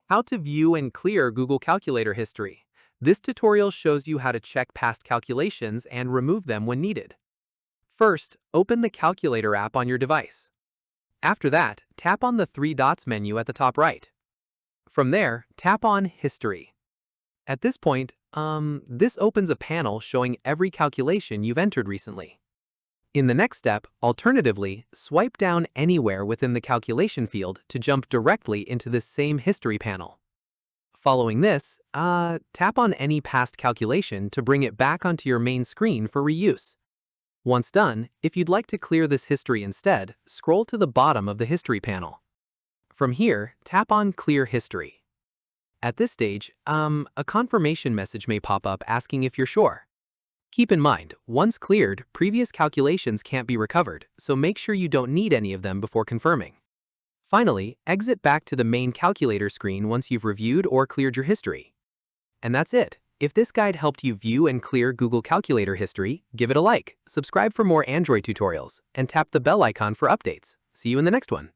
How to view and clear Google Calculator history. This tutorial shows you how to check past calculations and remove them when needed. First, open the Calculator app on your device. After that, tap on the three dots menu at the top right. From there, tap on History. At this point, this opens a panel showing every calculation you've entered recently. In the next step, alternatively, swipe down anywhere within the calculation field to jump directly into this same history panel. Following this, tap on any past calculation to bring it back onto your main screen for reuse. Once done, if you'd like to clear this history instead, scroll to the bottom of the history panel. From here, tap on Clear History. At this stage, a confirmation message may pop up asking if you're sure. Keep in mind, once cleared, previous calculations can't be recovered, so make sure you don't need any of them before confirming. Finally, exit back to the main calculator screen once you've reviewed or cleared your history. And that's it. If this guide helped you view and clear Google Calculator history, give it a like, subscribe for more Android tutorials, and tap the bell icon for updates. See you in the next one.